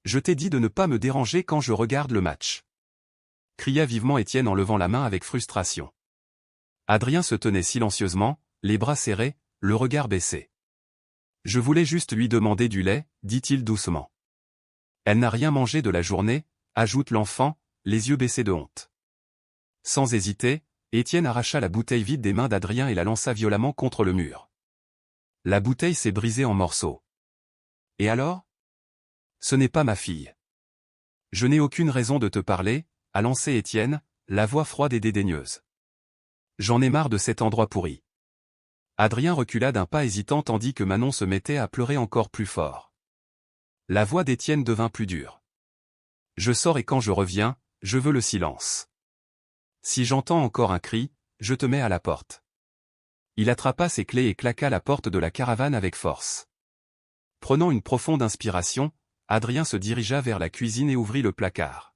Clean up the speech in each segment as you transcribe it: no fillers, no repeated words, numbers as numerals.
Je t'ai dit de ne pas me déranger quand je regarde le match. Cria vivement Étienne en levant la main avec frustration. Adrien se tenait silencieusement, les bras serrés, le regard baissé. Je voulais juste lui demander du lait, dit-il doucement. Elle n'a rien mangé de la journée, ajoute l'enfant, les yeux baissés de honte. Sans hésiter, Étienne arracha la bouteille vide des mains d'Adrien et la lança violemment contre le mur. La bouteille s'est brisée en morceaux. Et alors ? Ce n'est pas ma fille. Je n'ai aucune raison de te parler, a lancé Étienne, la voix froide et dédaigneuse. J'en ai marre de cet endroit pourri. Adrien recula d'un pas hésitant tandis que Manon se mettait à pleurer encore plus fort. La voix d'Étienne devint plus dure. Je sors et quand je reviens, je veux le silence. Si j'entends encore un cri, je te mets à la porte. Il attrapa ses clés et claqua la porte de la caravane avec force. Prenant une profonde inspiration, Adrien se dirigea vers la cuisine et ouvrit le placard.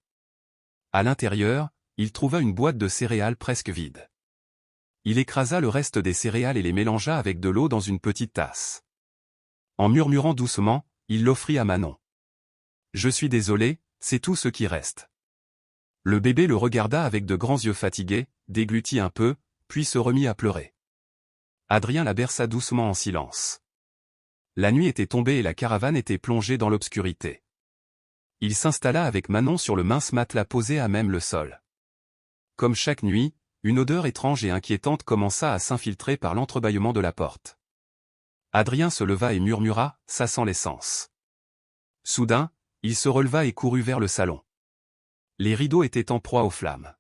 À l'intérieur, il trouva une boîte de céréales presque vide. Il écrasa le reste des céréales et les mélangea avec de l'eau dans une petite tasse. En murmurant doucement, il l'offrit à Manon. « Je suis désolé, c'est tout ce qui reste. » Le bébé le regarda avec de grands yeux fatigués, déglutit un peu, puis se remit à pleurer. Adrien la berça doucement en silence. La nuit était tombée et la caravane était plongée dans l'obscurité. Il s'installa avec Manon sur le mince matelas posé à même le sol. Comme chaque nuit, une odeur étrange et inquiétante commença à s'infiltrer par l'entrebâillement de la porte. Adrien se leva et murmura, ça sent l'essence. Soudain, il se releva et courut vers le salon. Les rideaux étaient en proie aux flammes.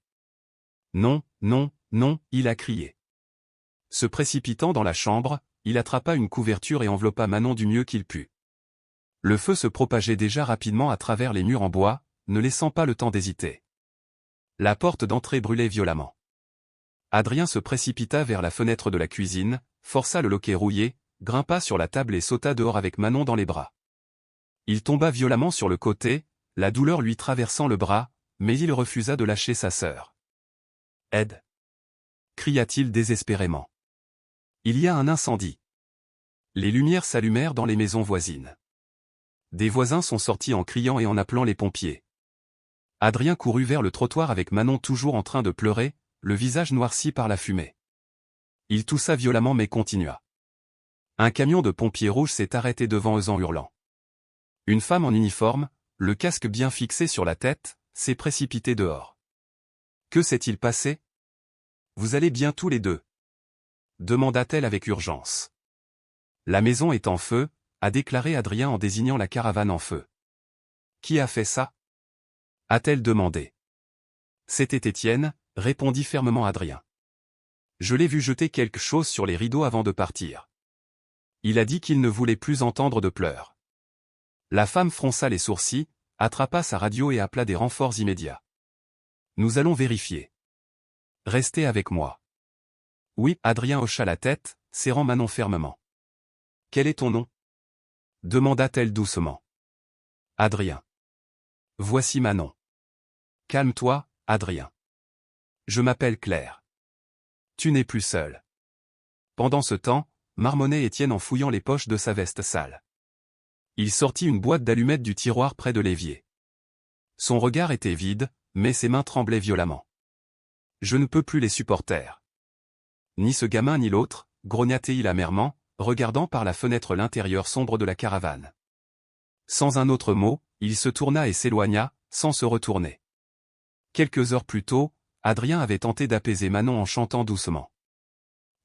Non, non, non, il a crié. Se précipitant dans la chambre, il attrapa une couverture et enveloppa Manon du mieux qu'il put. Le feu se propageait déjà rapidement à travers les murs en bois, ne laissant pas le temps d'hésiter. La porte d'entrée brûlait violemment. Adrien se précipita vers la fenêtre de la cuisine, força le loquet rouillé, grimpa sur la table et sauta dehors avec Manon dans les bras. Il tomba violemment sur le côté, la douleur lui traversant le bras, mais il refusa de lâcher sa sœur. « Aide !» cria-t-il désespérément. « Il y a un incendie. » Les lumières s'allumèrent dans les maisons voisines. Des voisins sont sortis en criant et en appelant les pompiers. Adrien courut vers le trottoir avec Manon toujours en train de pleurer, le visage noirci par la fumée. Il toussa violemment mais continua. Un camion de pompiers rouges s'est arrêté devant eux en hurlant. Une femme en uniforme, le casque bien fixé sur la tête, s'est précipitée dehors. Que s'est-il passé ? Vous allez bien tous les deux ? Demanda-t-elle avec urgence. La maison est en feu, a déclaré Adrien en désignant la caravane en feu. Qui a fait ça ? A-t-elle demandé. C'était Étienne, répondit fermement Adrien. Je l'ai vu jeter quelque chose sur les rideaux avant de partir. Il a dit qu'il ne voulait plus entendre de pleurs. La femme fronça les sourcils, attrapa sa radio et appela des renforts immédiats. Nous allons vérifier. Restez avec moi. Oui, Adrien hocha la tête, serrant Manon fermement. Quel est ton nom ? Demanda-t-elle doucement. Adrien. Voici Manon. Calme-toi, Adrien. Je m'appelle Claire. Tu n'es plus seul. Pendant ce temps, marmonnait Étienne en fouillant les poches de sa veste sale. Il sortit une boîte d'allumettes du tiroir près de l'évier. Son regard était vide, mais ses mains tremblaient violemment. Je ne peux plus les supporter. Ni ce gamin ni l'autre, grogna-t-il amèrement, regardant par la fenêtre l'intérieur sombre de la caravane. Sans un autre mot, il se tourna et s'éloigna, sans se retourner. Quelques heures plus tôt, Adrien avait tenté d'apaiser Manon en chantant doucement.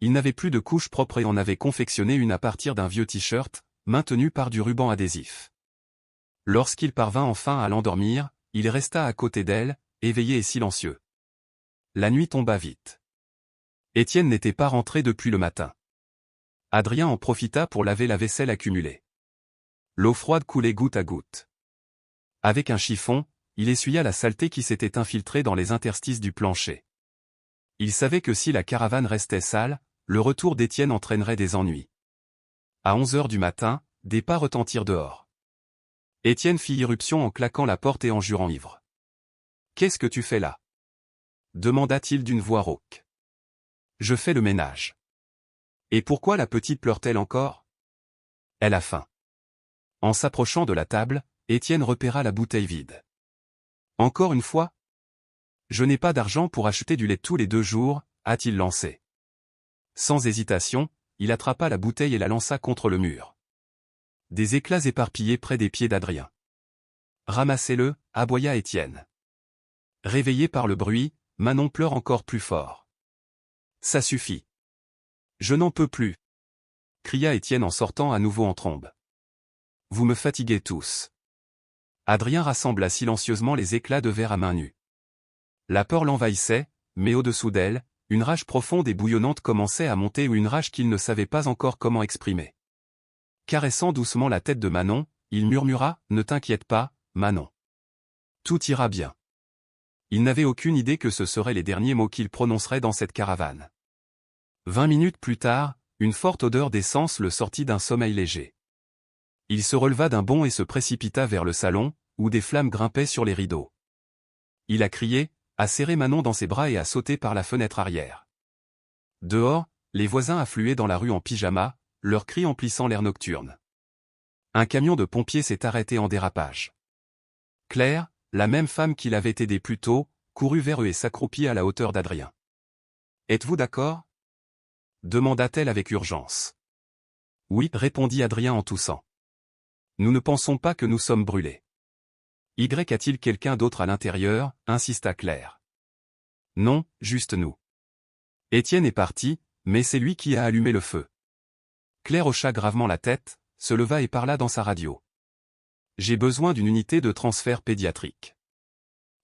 Il n'avait plus de couche propre et en avait confectionné une à partir d'un vieux t-shirt, maintenu par du ruban adhésif. Lorsqu'il parvint enfin à l'endormir, il resta à côté d'elle, éveillé et silencieux. La nuit tomba vite. Étienne n'était pas rentré depuis le matin. Adrien en profita pour laver la vaisselle accumulée. L'eau froide coulait goutte à goutte. Avec un chiffon, il essuya la saleté qui s'était infiltrée dans les interstices du plancher. Il savait que si la caravane restait sale, le retour d'Étienne entraînerait des ennuis. À 11h du matin, des pas retentirent dehors. Étienne fit irruption en claquant la porte et en jurant ivre. « Qu'est-ce que tu fais là » demanda-t-il d'une voix rauque. « Je fais le ménage. » Et pourquoi la petite pleure-t-elle encore ? Elle a faim. En s'approchant de la table, Étienne repéra la bouteille vide. Encore une fois? Je n'ai pas d'argent pour acheter du lait tous les 2 jours, a-t-il lancé. Sans hésitation, il attrapa la bouteille et la lança contre le mur. Des éclats éparpillés près des pieds d'Adrien. Ramassez-le, aboya Étienne. Réveillé par le bruit, Manon pleure encore plus fort. Ça suffit. Je n'en peux plus, cria Étienne en sortant à nouveau en trombe. Vous me fatiguez tous. Adrien rassembla silencieusement les éclats de verre à main nue. La peur l'envahissait, mais au-dessous d'elle, une rage profonde et bouillonnante commençait à monter ou une rage qu'il ne savait pas encore comment exprimer. Caressant doucement la tête de Manon, il murmura « Ne t'inquiète pas, Manon. Tout ira bien. » Il n'avait aucune idée que ce seraient les derniers mots qu'il prononcerait dans cette caravane. 20 minutes plus tard, une forte odeur d'essence le sortit d'un sommeil léger. Il se releva d'un bond et se précipita vers le salon, où des flammes grimpaient sur les rideaux. Il a crié, a serré Manon dans ses bras et a sauté par la fenêtre arrière. Dehors, les voisins affluaient dans la rue en pyjama, leurs cris emplissant l'air nocturne. Un camion de pompiers s'est arrêté en dérapage. Claire, la même femme qui l'avait aidé plus tôt, courut vers eux et s'accroupit à la hauteur d'Adrien. « Êtes-vous d'accord » demanda-t-elle avec urgence. « Oui, » répondit Adrien en toussant. « Nous ne pensons pas que nous sommes brûlés. »« Y a-t-il quelqu'un d'autre à l'intérieur » insista Claire. « Non, juste nous. » Étienne est parti, mais c'est lui qui a allumé le feu. Claire hocha gravement la tête, se leva et parla dans sa radio. « J'ai besoin d'une unité de transfert pédiatrique.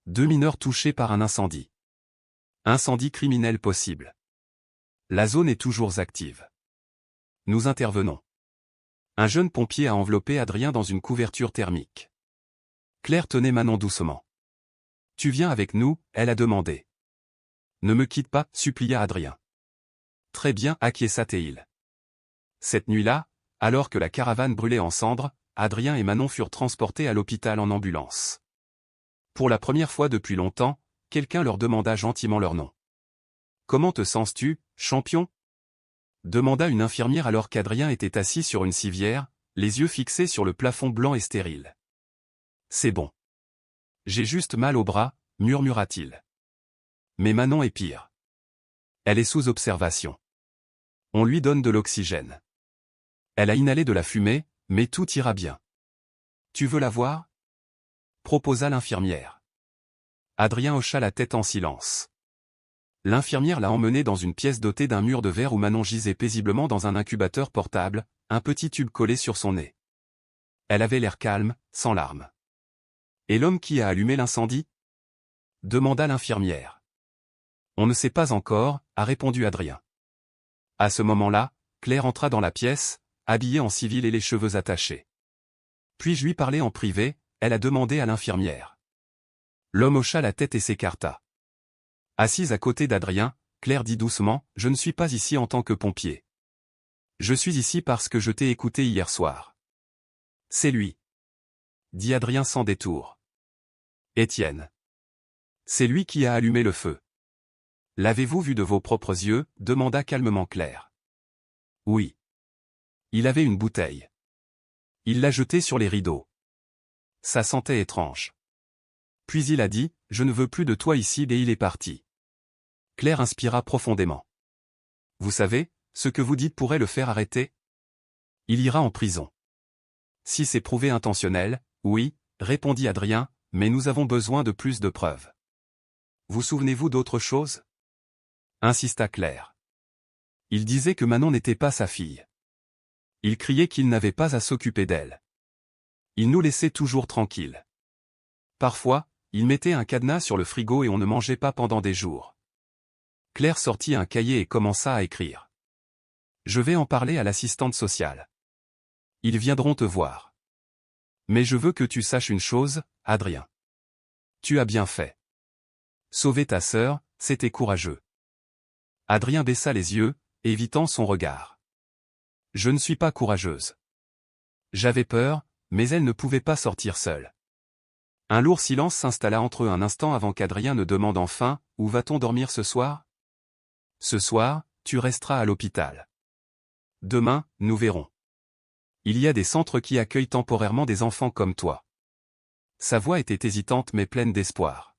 2 mineurs touchés par un incendie. Incendie criminel possible. La zone est toujours active. Nous intervenons. » Un jeune pompier a enveloppé Adrien dans une couverture thermique. Claire tenait Manon doucement. « Tu viens avec nous » elle a demandé. « Ne me quitte pas » supplia Adrien. « Très bien » acquiesça-t-il. Cette nuit-là, alors que la caravane brûlait en cendres, Adrien et Manon furent transportés à l'hôpital en ambulance. Pour la première fois depuis longtemps, quelqu'un leur demanda gentiment leur nom. « Comment te sens-tu, champion » demanda une infirmière alors qu'Adrien était assis sur une civière, les yeux fixés sur le plafond blanc et stérile. « C'est bon. J'ai juste mal au bras, murmura-t-il. Mais Manon est pire. Elle est sous observation. On lui donne de l'oxygène. Elle a inhalé de la fumée, mais tout ira bien. Tu veux la voir ? Proposa l'infirmière. Adrien hocha la tête en silence. L'infirmière l'a emmené dans une pièce dotée d'un mur de verre où Manon gisait paisiblement dans un incubateur portable, un petit tube collé sur son nez. Elle avait l'air calme, sans larmes. « Et l'homme qui a allumé l'incendie » demanda l'infirmière. « On ne sait pas encore » a répondu Adrien. À ce moment-là, Claire entra dans la pièce, habillée en civil et les cheveux attachés. « Puis-je lui parler en privé » elle a demandé à l'infirmière. L'homme hocha la tête et s'écarta. Assise à côté d'Adrien, Claire dit doucement « Je ne suis pas ici en tant que pompier. Je suis ici parce que je t'ai écouté hier soir. » « C'est lui. » dit Adrien sans détour. « Étienne. C'est lui qui a allumé le feu. »« L'avez-vous vu de vos propres yeux » demanda calmement Claire. « Oui. Il avait une bouteille. Il l'a jetée sur les rideaux. Ça sentait étrange. Puis il a dit « Je ne veux plus de toi ici » et il est parti. » Claire inspira profondément. « Vous savez, ce que vous dites pourrait le faire arrêter ? Il ira en prison. » « Si c'est prouvé intentionnel, oui, » répondit Adrien, « mais nous avons besoin de plus de preuves. » « Vous souvenez-vous d'autre chose » insista Claire. Il disait que Manon n'était pas sa fille. Il criait qu'il n'avait pas à s'occuper d'elle. Il nous laissait toujours tranquilles. Parfois, il mettait un cadenas sur le frigo et on ne mangeait pas pendant des jours. Claire sortit un cahier et commença à écrire. « Je vais en parler à l'assistante sociale. Ils viendront te voir. Mais je veux que tu saches une chose, Adrien. Tu as bien fait. Sauver ta sœur, c'était courageux. » Adrien baissa les yeux, évitant son regard. « Je ne suis pas courageuse. J'avais peur, mais elle ne pouvait pas sortir seule. » Un lourd silence s'installa entre eux un instant avant qu'Adrien ne demande enfin « Où va-t-on dormir ce soir ?»« Ce soir, tu resteras à l'hôpital. Demain, nous verrons. Il y a des centres qui accueillent temporairement des enfants comme toi. Sa voix était hésitante mais pleine d'espoir.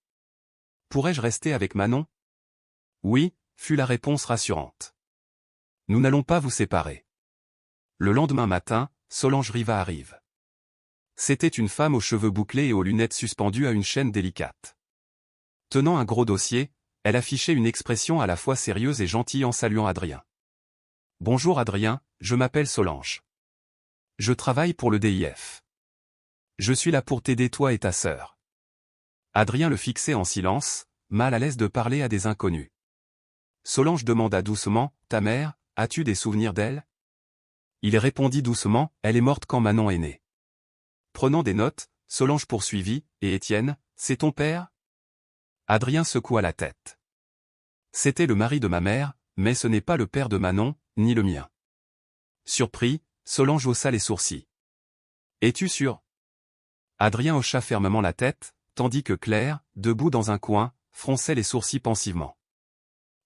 Pourrais-je rester avec Manon? Oui, fut la réponse rassurante. Nous n'allons pas vous séparer. Le lendemain matin, Solange Riva arrive. C'était une femme aux cheveux bouclés et aux lunettes suspendues à une chaîne délicate. Tenant un gros dossier, elle affichait une expression à la fois sérieuse et gentille en saluant Adrien. Bonjour Adrien, je m'appelle Solange. Je travaille pour le DIF. Je suis là pour t'aider toi et ta sœur. Adrien le fixait en silence, mal à l'aise de parler à des inconnus. Solange demanda doucement, ta mère, as-tu des souvenirs d'elle? Il répondit doucement, elle est morte quand Manon est née. Prenant des notes, Solange poursuivit, et Étienne, c'est ton père? Adrien secoua la tête. C'était le mari de ma mère, mais ce n'est pas le père de Manon, ni le mien. Surpris, Solange haussa les sourcils. Es-tu sûr? Adrien hocha fermement la tête, tandis que Claire, debout dans un coin, fronçait les sourcils pensivement.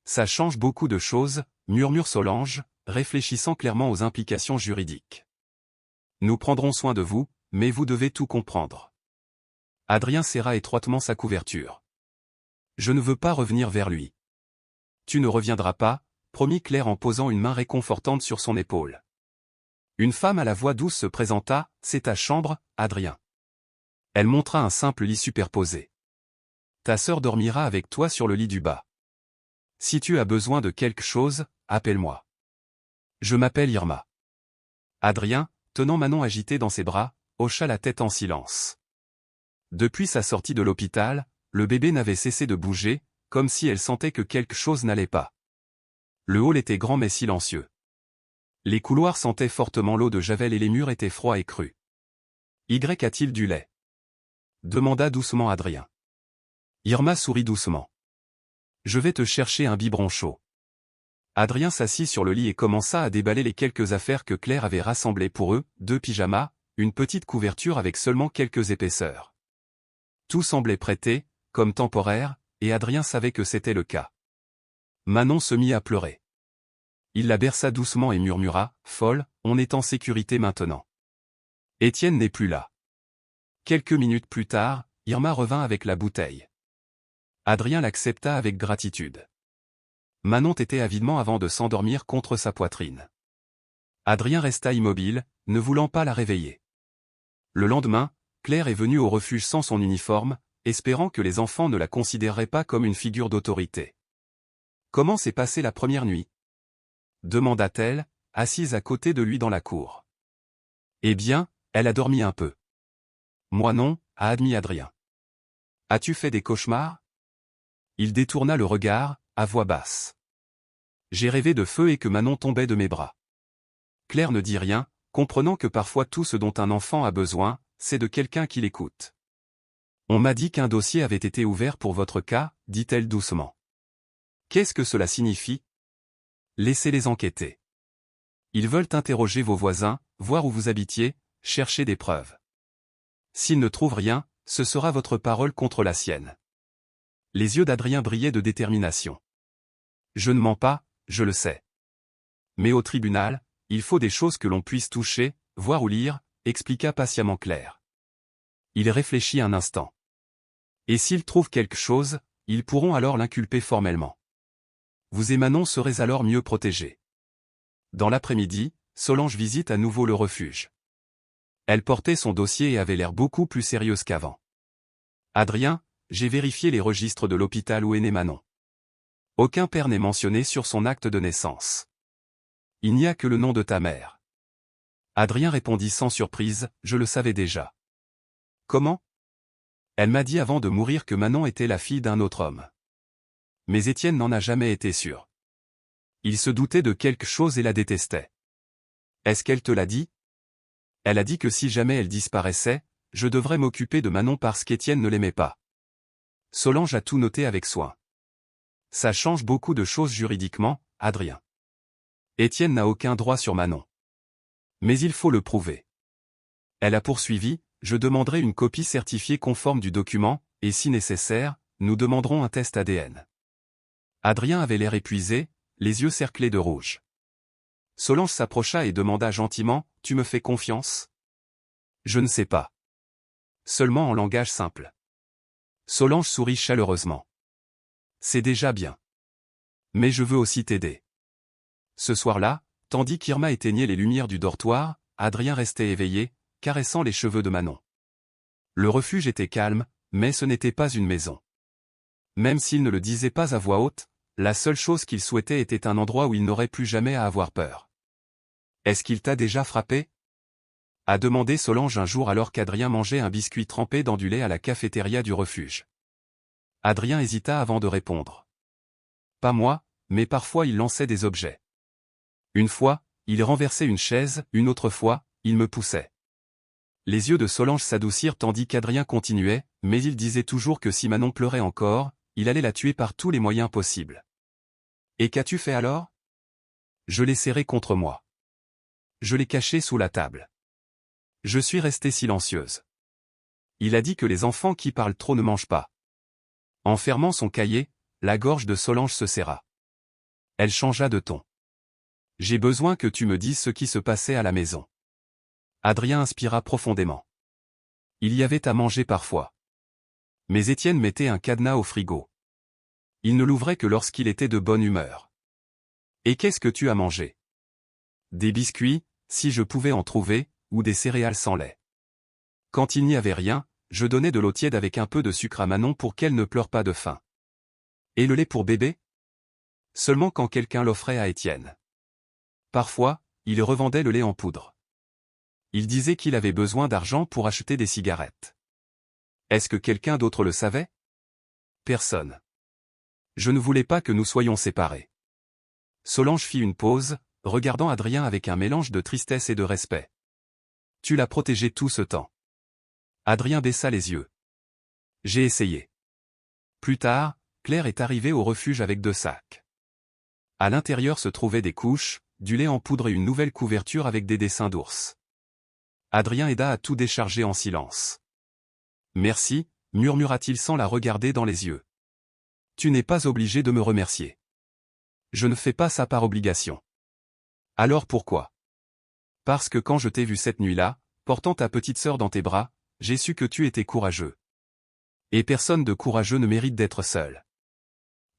Ça change beaucoup de choses, murmure Solange, réfléchissant clairement aux implications juridiques. Nous prendrons soin de vous, mais vous devez tout comprendre. Adrien serra étroitement sa couverture. Je ne veux pas revenir vers lui. Tu ne reviendras pas, promit Claire en posant une main réconfortante sur son épaule. Une femme à la voix douce se présenta, c'est ta chambre, Adrien. Elle montra un simple lit superposé. Ta sœur dormira avec toi sur le lit du bas. Si tu as besoin de quelque chose, appelle-moi. Je m'appelle Irma. Adrien, tenant Manon agitée dans ses bras, hocha la tête en silence. Depuis sa sortie de l'hôpital, le bébé n'avait cessé de bouger, comme si elle sentait que quelque chose n'allait pas. Le hall était grand mais silencieux. Les couloirs sentaient fortement l'eau de Javel et les murs étaient froids et crus. Y a-t-il du lait? Demanda doucement Adrien. Irma sourit doucement. Je vais te chercher un biberon chaud. Adrien s'assit sur le lit et commença à déballer les quelques affaires que Claire avait rassemblées pour eux, 2 pyjamas, une petite couverture avec seulement quelques épaisseurs. Tout semblait prêté, comme temporaire, et Adrien savait que c'était le cas. Manon se mit à pleurer. Il la berça doucement et murmura, folle, on est en sécurité maintenant. Étienne n'est plus là. Quelques minutes plus tard, Irma revint avec la bouteille. Adrien l'accepta avec gratitude. Manon tétait avidement avant de s'endormir contre sa poitrine. Adrien resta immobile, ne voulant pas la réveiller. Le lendemain, Claire est venue au refuge sans son uniforme, espérant que les enfants ne la considéreraient pas comme une figure d'autorité. Comment s'est passée la première nuit? Demanda-t-elle, assise à côté de lui dans la cour. Eh bien, elle a dormi un peu. Moi non, a admis Adrien. As-tu fait des cauchemars? Il détourna le regard, à voix basse. J'ai rêvé de feu et que Manon tombait de mes bras. Claire ne dit rien, comprenant que parfois tout ce dont un enfant a besoin, c'est de quelqu'un qui l'écoute. On m'a dit qu'un dossier avait été ouvert pour votre cas, dit-elle doucement. Qu'est-ce que cela signifie? Laissez-les enquêter. Ils veulent interroger vos voisins, voir où vous habitiez, chercher des preuves. S'ils ne trouvent rien, ce sera votre parole contre la sienne. Les yeux d'Adrien brillaient de détermination. Je ne mens pas, je le sais. Mais au tribunal, il faut des choses que l'on puisse toucher, voir ou lire, expliqua patiemment Claire. Il réfléchit un instant. Et s'ils trouvent quelque chose, ils pourront alors l'inculper formellement. Vous et Manon serez alors mieux protégés. Dans l'après-midi, Solange visite à nouveau le refuge. Elle portait son dossier et avait l'air beaucoup plus sérieuse qu'avant. Adrien, j'ai vérifié les registres de l'hôpital où est née Manon. Aucun père n'est mentionné sur son acte de naissance. Il n'y a que le nom de ta mère. Adrien répondit sans surprise, je le savais déjà. Comment? Elle m'a dit avant de mourir que Manon était la fille d'un autre homme. Mais Étienne n'en a jamais été sûr. Il se doutait de quelque chose et la détestait. Est-ce qu'elle te l'a dit? Elle a dit que si jamais elle disparaissait, je devrais m'occuper de Manon parce qu'Étienne ne l'aimait pas. Solange a tout noté avec soin. Ça change beaucoup de choses juridiquement, Adrien. Étienne n'a aucun droit sur Manon. Mais il faut le prouver. Elle a poursuivi, je demanderai une copie certifiée conforme du document, et si nécessaire, nous demanderons un test ADN. Adrien avait l'air épuisé, les yeux cerclés de rouge. Solange s'approcha et demanda gentiment, tu me fais confiance? Je ne sais pas. Seulement en langage simple. Solange sourit chaleureusement. C'est déjà bien. Mais je veux aussi t'aider. Ce soir-là, tandis qu'Irma éteignait les lumières du dortoir, Adrien restait éveillé, caressant les cheveux de Manon. Le refuge était calme, mais ce n'était pas une maison. Même s'il ne le disait pas à voix haute, la seule chose qu'il souhaitait était un endroit où il n'aurait plus jamais à avoir peur. « Est-ce qu'il t'a déjà frappé ?» a demandé Solange un jour alors qu'Adrien mangeait un biscuit trempé dans du lait à la cafétéria du refuge. Adrien hésita avant de répondre. Pas moi, mais parfois il lançait des objets. Une fois, il renversait une chaise, une autre fois, il me poussait. Les yeux de Solange s'adoucirent tandis qu'Adrien continuait, mais il disait toujours que si Manon pleurait encore, il allait la tuer par tous les moyens possibles. Et qu'as-tu fait alors ? Je l'ai serrée contre moi. Je l'ai cachée sous la table. Je suis restée silencieuse. Il a dit que les enfants qui parlent trop ne mangent pas. En fermant son cahier, la gorge de Solange se serra. Elle changea de ton. J'ai besoin que tu me dises ce qui se passait à la maison. Adrien inspira profondément. Il y avait à manger parfois. Mais Étienne mettait un cadenas au frigo. Il ne l'ouvrait que lorsqu'il était de bonne humeur. Et qu'est-ce que tu as mangé ? Des biscuits, si je pouvais en trouver, ou des céréales sans lait. Quand il n'y avait rien, je donnais de l'eau tiède avec un peu de sucre à Manon pour qu'elle ne pleure pas de faim. Et le lait pour bébé ? Seulement quand quelqu'un l'offrait à Étienne. Parfois, il revendait le lait en poudre. Il disait qu'il avait besoin d'argent pour acheter des cigarettes. Est-ce que quelqu'un d'autre le savait ? Personne. Je ne voulais pas que nous soyons séparés. Solange fit une pause, regardant Adrien avec un mélange de tristesse et de respect. Tu l'as protégé tout ce temps. Adrien baissa les yeux. J'ai essayé. Plus tard, Claire est arrivée au refuge avec 2 sacs. À l'intérieur se trouvaient des couches, du lait en poudre et une nouvelle couverture avec des dessins d'ours. Adrien aida à tout décharger en silence. Merci, murmura-t-il sans la regarder dans les yeux. Tu n'es pas obligé de me remercier. Je ne fais pas ça par obligation. Alors pourquoi ? Parce que quand je t'ai vu cette nuit-là, portant ta petite sœur dans tes bras, j'ai su que tu étais courageux. Et personne de courageux ne mérite d'être seul.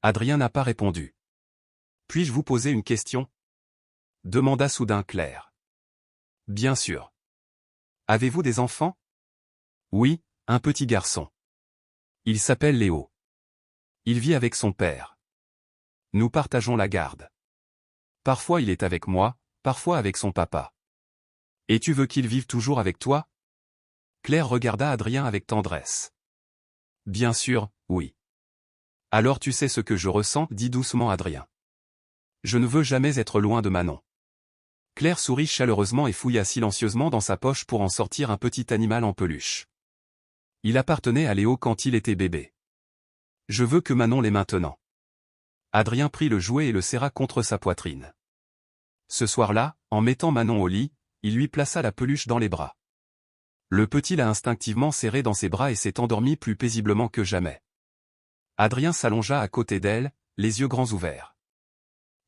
Adrien n'a pas répondu. Puis-je vous poser une question ? Demanda soudain Claire. Bien sûr. Avez-vous des enfants ? Oui, un petit garçon. Il s'appelle Léo. Il vit avec son père. Nous partageons la garde. Parfois il est avec moi, parfois avec son papa. Et tu veux qu'il vive toujours avec toi ? Claire regarda Adrien avec tendresse. Bien sûr, oui. Alors tu sais ce que je ressens, dit doucement Adrien. Je ne veux jamais être loin de Manon. Claire sourit chaleureusement et fouilla silencieusement dans sa poche pour en sortir un petit animal en peluche. Il appartenait à Léo quand il était bébé. Je veux que Manon l'ait maintenant. Adrien prit le jouet et le serra contre sa poitrine. Ce soir-là, en mettant Manon au lit, il lui plaça la peluche dans les bras. Le petit l'a instinctivement serré dans ses bras et s'est endormi plus paisiblement que jamais. Adrien s'allongea à côté d'elle, les yeux grands ouverts.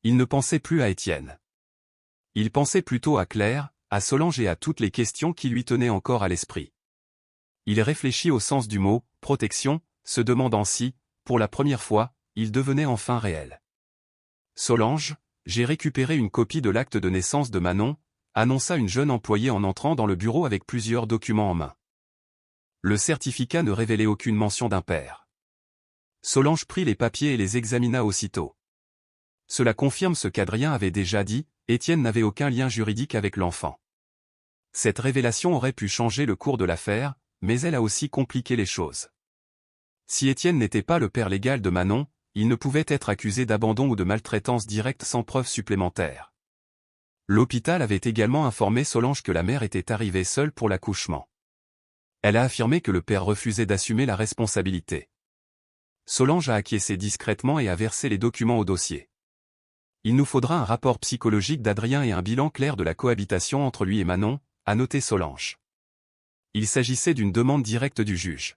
Il ne pensait plus à Étienne. Il pensait plutôt à Claire, à Solange et à toutes les questions qui lui tenaient encore à l'esprit. Il réfléchit au sens du mot « protection », se demandant si, pour la première fois, il devenait enfin réel. « Solange, j'ai récupéré une copie de l'acte de naissance de Manon », annonça une jeune employée en entrant dans le bureau avec plusieurs documents en main. Le certificat ne révélait aucune mention d'un père. Solange prit les papiers et les examina aussitôt. Cela confirme ce qu'Adrien avait déjà dit, Étienne n'avait aucun lien juridique avec l'enfant. Cette révélation aurait pu changer le cours de l'affaire, mais elle a aussi compliqué les choses. Si Étienne n'était pas le père légal de Manon, il ne pouvait être accusé d'abandon ou de maltraitance directe sans preuve supplémentaire. L'hôpital avait également informé Solange que la mère était arrivée seule pour l'accouchement. Elle a affirmé que le père refusait d'assumer la responsabilité. Solange a acquiescé discrètement et a versé les documents au dossier. Il nous faudra un rapport psychologique d'Adrien et un bilan clair de la cohabitation entre lui et Manon, a noté Solange. Il s'agissait d'une demande directe du juge.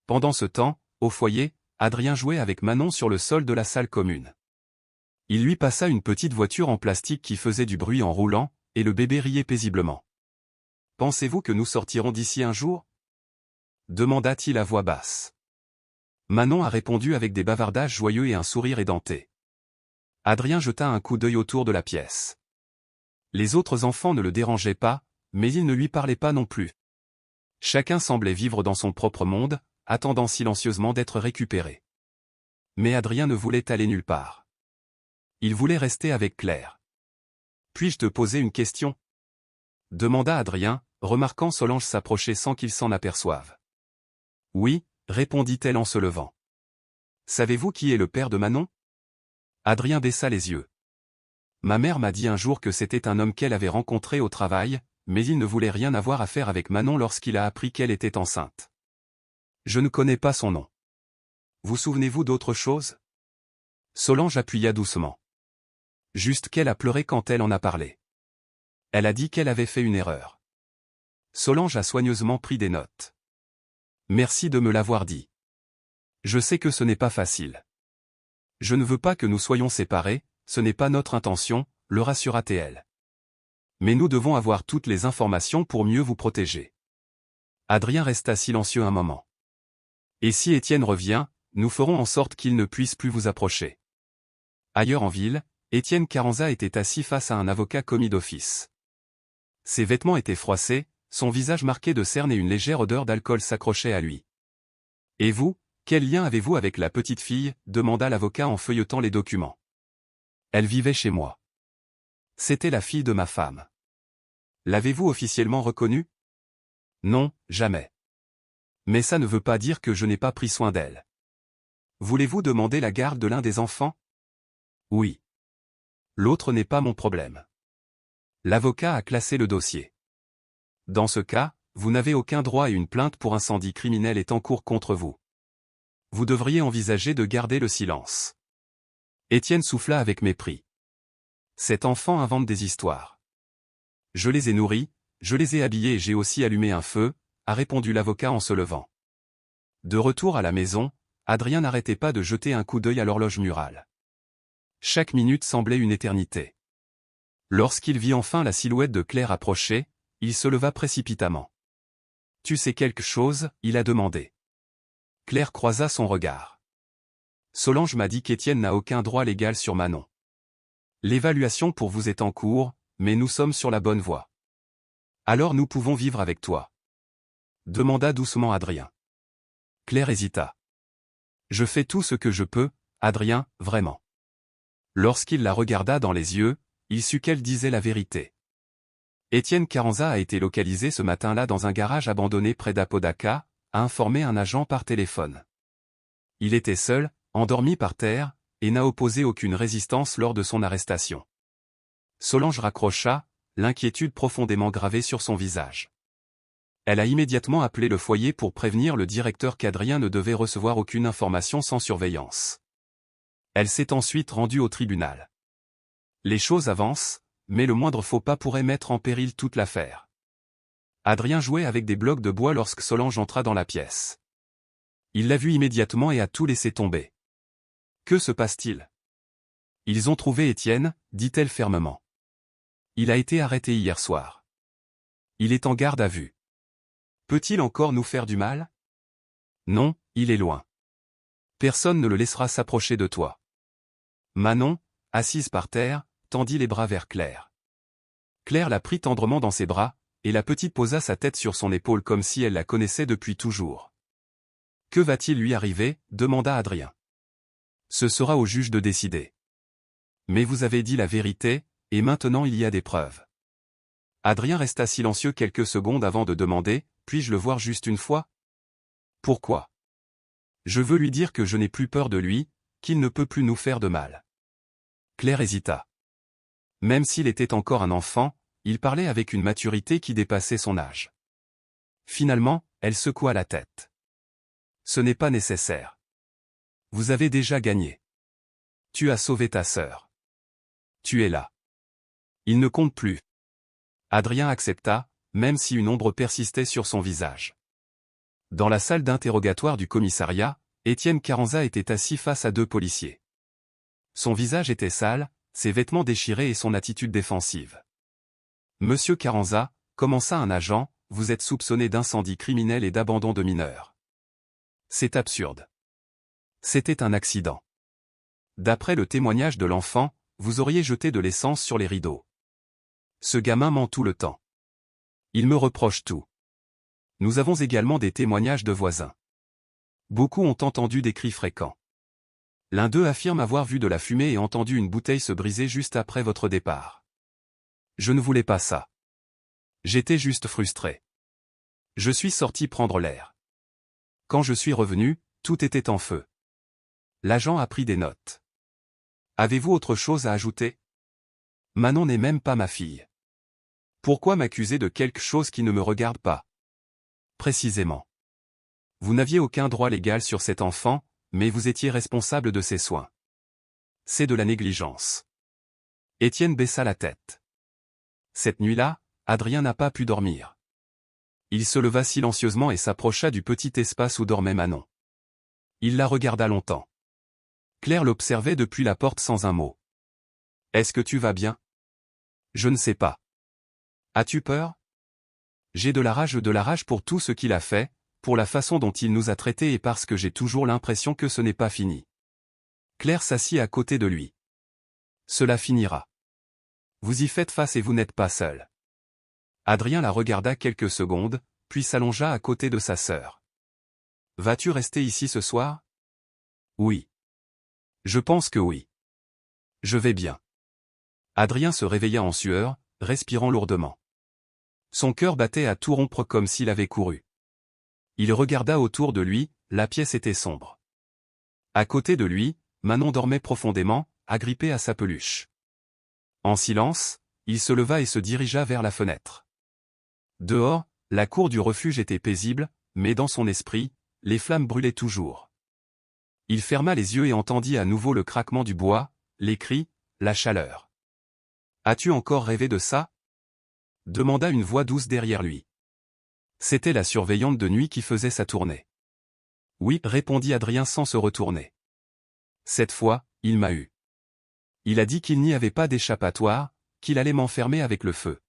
Pendant ce temps, au foyer, Adrien jouait avec Manon sur le sol de la salle commune. Il lui passa une petite voiture en plastique qui faisait du bruit en roulant, et le bébé riait paisiblement. « Pensez-vous que nous sortirons d'ici un jour ? demanda-t-il à voix basse. Manon a répondu avec des bavardages joyeux et un sourire édenté. Adrien jeta un coup d'œil autour de la pièce. Les autres enfants ne le dérangeaient pas, mais ils ne lui parlaient pas non plus. Chacun semblait vivre dans son propre monde, attendant silencieusement d'être récupéré. Mais Adrien ne voulait aller nulle part. Il voulait rester avec Claire. « Puis-je te poser une question ?» demanda Adrien, remarquant Solange s'approcher sans qu'il s'en aperçoive. « Oui », répondit-elle en se levant. « Savez-vous qui est le père de Manon ?» Adrien baissa les yeux. « Ma mère m'a dit un jour que c'était un homme qu'elle avait rencontré au travail, mais il ne voulait rien avoir à faire avec Manon lorsqu'il a appris qu'elle était enceinte. Je ne connais pas son nom. Vous souvenez-vous d'autre chose ?» Solange appuya doucement. Juste qu'elle a pleuré quand elle en a parlé. Elle a dit qu'elle avait fait une erreur. Solange a soigneusement pris des notes. Merci de me l'avoir dit. Je sais que ce n'est pas facile. Je ne veux pas que nous soyons séparés, ce n'est pas notre intention, le rassura-t-elle. Mais nous devons avoir toutes les informations pour mieux vous protéger. Adrien resta silencieux un moment. Et si Étienne revient, nous ferons en sorte qu'il ne puisse plus vous approcher. Ailleurs en ville, Étienne Carranza était assis face à un avocat commis d'office. Ses vêtements étaient froissés, son visage marqué de cernes et une légère odeur d'alcool s'accrochait à lui. « Et vous, quel lien avez-vous avec la petite fille ?» demanda l'avocat en feuilletant les documents. « Elle vivait chez moi. C'était la fille de ma femme. L'avez-vous officiellement reconnue ? Non, jamais. Mais ça ne veut pas dire que je n'ai pas pris soin d'elle. Voulez-vous demander la garde de l'un des enfants ? Oui. L'autre n'est pas mon problème. » L'avocat a classé le dossier. Dans ce cas, vous n'avez aucun droit et une plainte pour incendie criminel est en cours contre vous. Vous devriez envisager de garder le silence. Étienne souffla avec mépris. Cet enfant invente des histoires. Je les ai nourris, je les ai habillés et j'ai aussi allumé un feu, a répondu l'avocat en se levant. De retour à la maison, Adrien n'arrêtait pas de jeter un coup d'œil à l'horloge murale. Chaque minute semblait une éternité. Lorsqu'il vit enfin la silhouette de Claire approcher, il se leva précipitamment. « Tu sais quelque chose ?» il a demandé. Claire croisa son regard. « Solange m'a dit qu'Étienne n'a aucun droit légal sur Manon. L'évaluation pour vous est en cours, mais nous sommes sur la bonne voie. Alors nous pouvons vivre avec toi ?» demanda doucement Adrien. Claire hésita. « Je fais tout ce que je peux, Adrien, vraiment. » Lorsqu'il la regarda dans les yeux, il sut qu'elle disait la vérité. Étienne Carranza a été localisé ce matin-là dans un garage abandonné près d'Apodaca, a informé un agent par téléphone. Il était seul, endormi par terre, et n'a opposé aucune résistance lors de son arrestation. Solange raccrocha, l'inquiétude profondément gravée sur son visage. Elle a immédiatement appelé le foyer pour prévenir le directeur qu'Adrien ne devait recevoir aucune information sans surveillance. Elle s'est ensuite rendue au tribunal. Les choses avancent, mais le moindre faux pas pourrait mettre en péril toute l'affaire. Adrien jouait avec des blocs de bois lorsque Solange entra dans la pièce. Il l'a vue immédiatement et a tout laissé tomber. « Que se passe-t-il ? » « Ils ont trouvé Étienne, dit-elle fermement. Il a été arrêté hier soir. Il est en garde à vue. Peut-il encore nous faire du mal ? Non, il est loin. Personne ne le laissera s'approcher de toi. » Manon, assise par terre, tendit les bras vers Claire. Claire la prit tendrement dans ses bras, et la petite posa sa tête sur son épaule comme si elle la connaissait depuis toujours. « Que va-t-il lui arriver ?» demanda Adrien. « Ce sera au juge de décider. Mais vous avez dit la vérité, et maintenant il y a des preuves. » Adrien resta silencieux quelques secondes avant de demander « Puis-je le voir juste une fois ?»« Pourquoi ? » ?»« Je veux lui dire que je n'ai plus peur de lui, qu'il ne peut plus nous faire de mal. » Claire hésita. Même s'il était encore un enfant, il parlait avec une maturité qui dépassait son âge. Finalement, elle secoua la tête. « Ce n'est pas nécessaire. Vous avez déjà gagné. Tu as sauvé ta sœur. Tu es là. Il ne compte plus. » Adrien accepta, même si une ombre persistait sur son visage. Dans la salle d'interrogatoire du commissariat, Étienne Carranza était assis face à deux policiers. Son visage était sale, ses vêtements déchirés et son attitude défensive. « Monsieur Carranza », commença un agent, vous êtes soupçonné d'incendie criminel et d'abandon de mineurs. C'est absurde. C'était un accident. D'après le témoignage de l'enfant, vous auriez jeté de l'essence sur les rideaux. Ce gamin ment tout le temps. Il me reproche tout. Nous avons également des témoignages de voisins. Beaucoup ont entendu des cris fréquents. L'un d'eux affirme avoir vu de la fumée et entendu une bouteille se briser juste après votre départ. Je ne voulais pas ça. J'étais juste frustré. Je suis sorti prendre l'air. Quand je suis revenu, tout était en feu. L'agent a pris des notes. Avez-vous autre chose à ajouter? Manon n'est même pas ma fille. Pourquoi m'accuser de quelque chose qui ne me regarde pas? Précisément. Vous n'aviez aucun droit légal sur cet enfant, mais vous étiez responsable de ses soins. C'est de la négligence. Étienne baissa la tête. Cette nuit-là, Adrien n'a pas pu dormir. Il se leva silencieusement et s'approcha du petit espace où dormait Manon. Il la regarda longtemps. Claire l'observait depuis la porte sans un mot. « Est-ce que tu vas bien? » Je ne sais pas. As-tu peur? J'ai de la rage pour tout ce qu'il a fait, pour la façon dont il nous a traités et parce que j'ai toujours l'impression que ce n'est pas fini. Claire s'assit à côté de lui. Cela finira. Vous y faites face et vous n'êtes pas seul. Adrien la regarda quelques secondes, puis s'allongea à côté de sa sœur. Vas-tu rester ici ce soir? Oui. Je pense que oui. Je vais bien. Adrien se réveilla en sueur, respirant lourdement. Son cœur battait à tout rompre comme s'il avait couru. Il regarda autour de lui, la pièce était sombre. À côté de lui, Manon dormait profondément, agrippée à sa peluche. En silence, il se leva et se dirigea vers la fenêtre. Dehors, la cour du refuge était paisible, mais dans son esprit, les flammes brûlaient toujours. Il ferma les yeux et entendit à nouveau le craquement du bois, les cris, la chaleur. « As-tu encore rêvé de ça ?» demanda une voix douce derrière lui. C'était la surveillante de nuit qui faisait sa tournée. « Oui, » répondit Adrien sans se retourner. Cette fois, il m'a eu. Il a dit qu'il n'y avait pas d'échappatoire, qu'il allait m'enfermer avec le feu.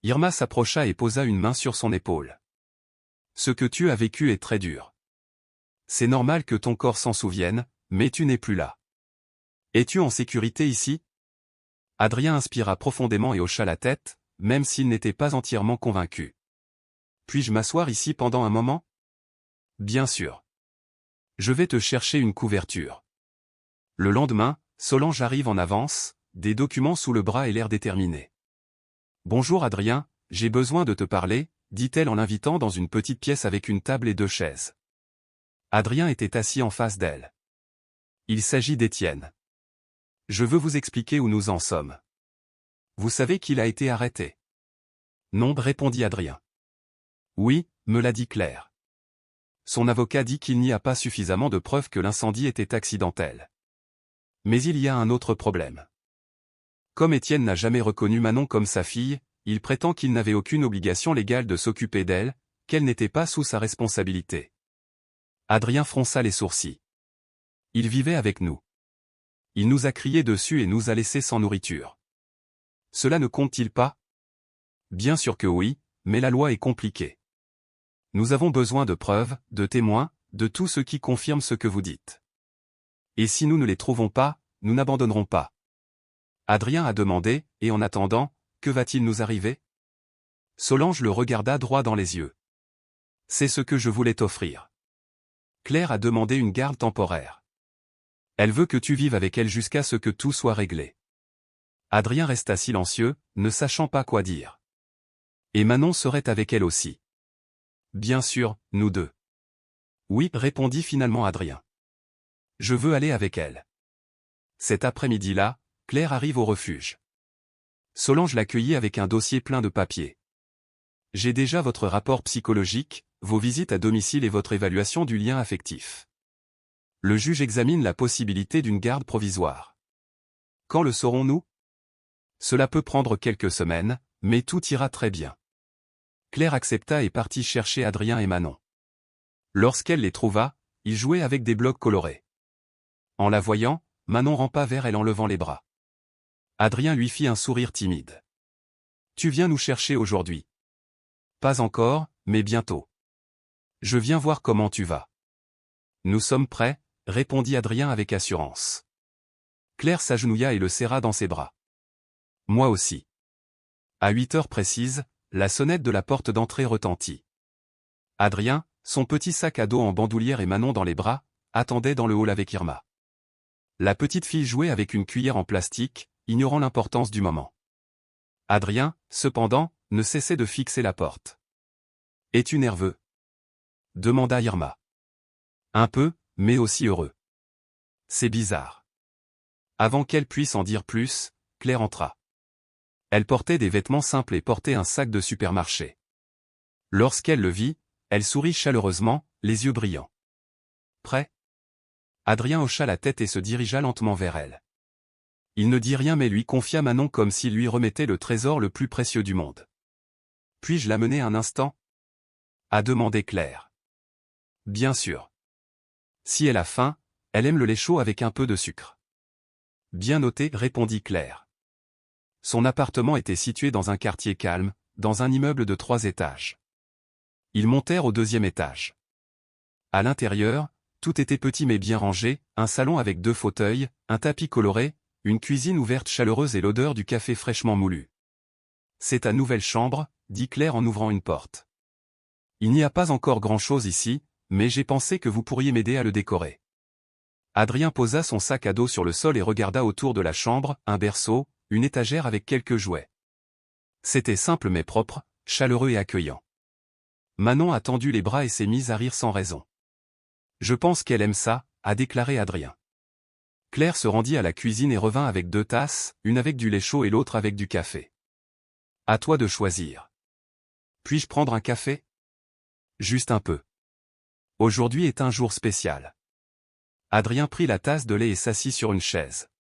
Irma s'approcha et posa une main sur son épaule. Ce que tu as vécu est très dur. C'est normal que ton corps s'en souvienne, mais tu n'es plus là. Es-tu en sécurité ici? Adrien inspira profondément et hocha la tête, même s'il n'était pas entièrement convaincu. Puis-je m'asseoir ici pendant un moment? Bien sûr. Je vais te chercher une couverture. Le lendemain, Solange arrive en avance, des documents sous le bras et l'air déterminé. Bonjour Adrien, j'ai besoin de te parler, dit-elle en l'invitant dans une petite pièce avec une table et 2 chaises. Adrien était assis en face d'elle. Il s'agit d'Étienne. Je veux vous expliquer où nous en sommes. Vous savez qu'il a été arrêté? Non, répondit Adrien. Oui, me l'a dit Claire. Son avocat dit qu'il n'y a pas suffisamment de preuves que l'incendie était accidentel. Mais il y a un autre problème. Comme Étienne n'a jamais reconnu Manon comme sa fille, il prétend qu'il n'avait aucune obligation légale de s'occuper d'elle, qu'elle n'était pas sous sa responsabilité. Adrien fronça les sourcils. Il vivait avec nous. Il nous a crié dessus et nous a laissés sans nourriture. Cela ne compte-t-il pas? Bien sûr que oui, mais la loi est compliquée. Nous avons besoin de preuves, de témoins, de tout ce qui confirme ce que vous dites. Et si nous ne les trouvons pas, nous n'abandonnerons pas. Adrien a demandé, et en attendant, que va-t-il nous arriver? Solange le regarda droit dans les yeux. C'est ce que je voulais t'offrir. Claire a demandé une garde temporaire. Elle veut que tu vives avec elle jusqu'à ce que tout soit réglé. Adrien resta silencieux, ne sachant pas quoi dire. Et Manon serait avec elle aussi. Bien sûr, nous deux. Oui, répondit finalement Adrien. Je veux aller avec elle. Cet après-midi-là, Claire arrive au refuge. Solange l'accueillit avec un dossier plein de papiers. J'ai déjà votre rapport psychologique, vos visites à domicile et votre évaluation du lien affectif. Le juge examine la possibilité d'une garde provisoire. Quand le saurons-nous? Cela peut prendre quelques semaines, mais tout ira très bien. Claire accepta et partit chercher Adrien et Manon. Lorsqu'elle les trouva, ils jouaient avec des blocs colorés. En la voyant, Manon rampa vers elle en levant les bras. Adrien lui fit un sourire timide. « Tu viens nous chercher aujourd'hui. » Pas encore, mais bientôt. Je viens voir comment tu vas. Nous sommes prêts, répondit Adrien avec assurance. Claire s'agenouilla et le serra dans ses bras. Moi aussi. À 8 heures précises, la sonnette de la porte d'entrée retentit. Adrien, son petit sac à dos en bandoulière et Manon dans les bras, attendait dans le hall avec Irma. La petite fille jouait avec une cuillère en plastique, ignorant l'importance du moment. Adrien, cependant, ne cessait de fixer la porte. « Es-tu nerveux ?» demanda Irma. Un peu, mais aussi heureux. C'est bizarre. Avant qu'elle puisse en dire plus, Claire entra. Elle portait des vêtements simples et portait un sac de supermarché. Lorsqu'elle le vit, elle sourit chaleureusement, les yeux brillants. Prêt ? Adrien hocha la tête et se dirigea lentement vers elle. Il ne dit rien mais lui confia Manon comme s'il lui remettait le trésor le plus précieux du monde. « Puis-je l'amener un instant ?» a demandé Claire. « Bien sûr. Si elle a faim, elle aime le lait chaud avec un peu de sucre. » Bien noté, répondit Claire. Son appartement était situé dans un quartier calme, dans un immeuble de 3 étages. Ils montèrent au 2e étage. À l'intérieur, tout était petit mais bien rangé, un salon avec 2 fauteuils, un tapis coloré, une cuisine ouverte chaleureuse et l'odeur du café fraîchement moulu. « C'est ta nouvelle chambre, » dit Claire en ouvrant une porte. « Il n'y a pas encore grand-chose ici, mais j'ai pensé que vous pourriez m'aider à le décorer. » Adrien posa son sac à dos sur le sol et regarda autour de la chambre, un berceau, une étagère avec quelques jouets. C'était simple mais propre, chaleureux et accueillant. Manon a tendu les bras et s'est mise à rire sans raison. « Je pense qu'elle aime ça, » a déclaré Adrien. Claire se rendit à la cuisine et revint avec 2 tasses, une avec du lait chaud et l'autre avec du café. « À toi de choisir. Puis-je prendre un café ? » Juste un peu. Aujourd'hui est un jour spécial. Adrien prit la tasse de lait et s'assit sur une chaise.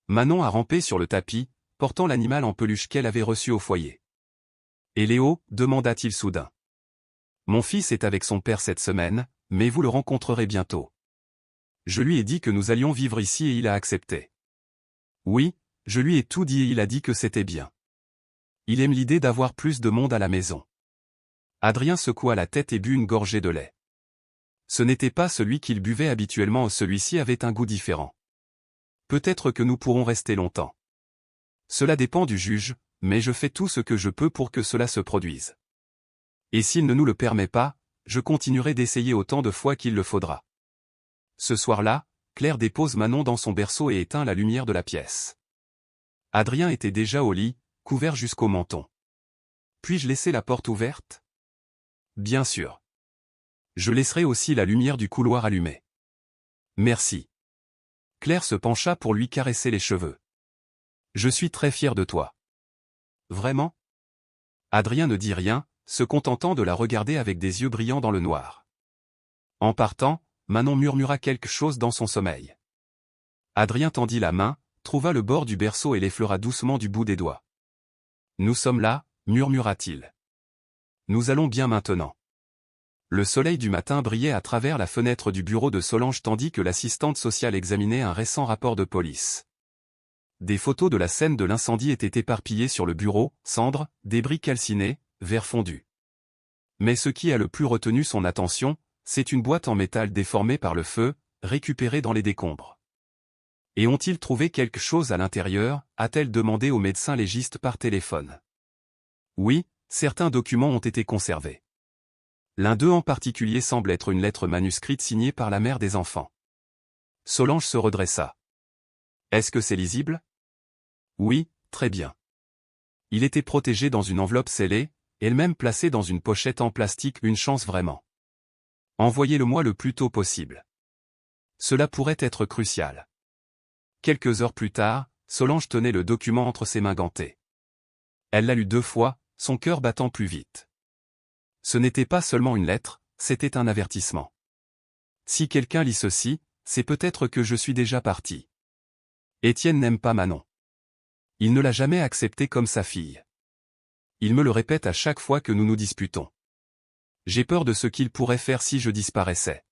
Manon a rampé sur le tapis, portant l'animal en peluche qu'elle avait reçu au foyer. « Et Léo ?» demanda-t-il soudain. « Mon fils est avec son père cette semaine, mais vous le rencontrerez bientôt. Je lui ai dit que nous allions vivre ici et il a accepté. Oui, je lui ai tout dit et il a dit que c'était bien. Il aime l'idée d'avoir plus de monde à la maison. » Adrien secoua la tête et but une gorgée de lait. Ce n'était pas celui qu'il buvait habituellement, celui-ci avait un goût différent. Peut-être que nous pourrons rester longtemps. Cela dépend du juge, mais je fais tout ce que je peux pour que cela se produise. Et s'il ne nous le permet pas, je continuerai d'essayer autant de fois qu'il le faudra. Ce soir-là, Claire dépose Manon dans son berceau et éteint la lumière de la pièce. Adrien était déjà au lit, couvert jusqu'au menton. Puis-je laisser la porte ouverte ? Bien sûr. Je laisserai aussi la lumière du couloir allumée. Merci. Claire se pencha pour lui caresser les cheveux. Je suis très fière de toi. Vraiment ? Adrien ne dit rien, se contentant de la regarder avec des yeux brillants dans le noir. En partant, Manon murmura quelque chose dans son sommeil. Adrien tendit la main, trouva le bord du berceau et l'effleura doucement du bout des doigts. Nous sommes là, murmura-t-il. Nous allons bien maintenant. Le soleil du matin brillait à travers la fenêtre du bureau de Solange tandis que l'assistante sociale examinait un récent rapport de police. Des photos de la scène de l'incendie étaient éparpillées sur le bureau, cendres, débris calcinés, verre fondu. Mais ce qui a le plus retenu son attention, c'est une boîte en métal déformée par le feu, récupérée dans les décombres. Et ont-ils trouvé quelque chose à l'intérieur, a-t-elle demandé au médecin légiste par téléphone. Oui, certains documents ont été conservés. L'un d'eux en particulier semble être une lettre manuscrite signée par la mère des enfants. Solange se redressa. Est-ce que c'est lisible ? Oui, très bien. Il était protégé dans une enveloppe scellée, elle-même placée dans une pochette en plastique, une chance vraiment. Envoyez-le-moi le plus tôt possible. Cela pourrait être crucial. Quelques heures plus tard, Solange tenait le document entre ses mains gantées. Elle l'a lu 2 fois, son cœur battant plus vite. Ce n'était pas seulement une lettre, c'était un avertissement. Si quelqu'un lit ceci, c'est peut-être que je suis déjà parti. Étienne n'aime pas Manon. Il ne l'a jamais acceptée comme sa fille. Il me le répète à chaque fois que nous nous disputons. J'ai peur de ce qu'il pourrait faire si je disparaissais.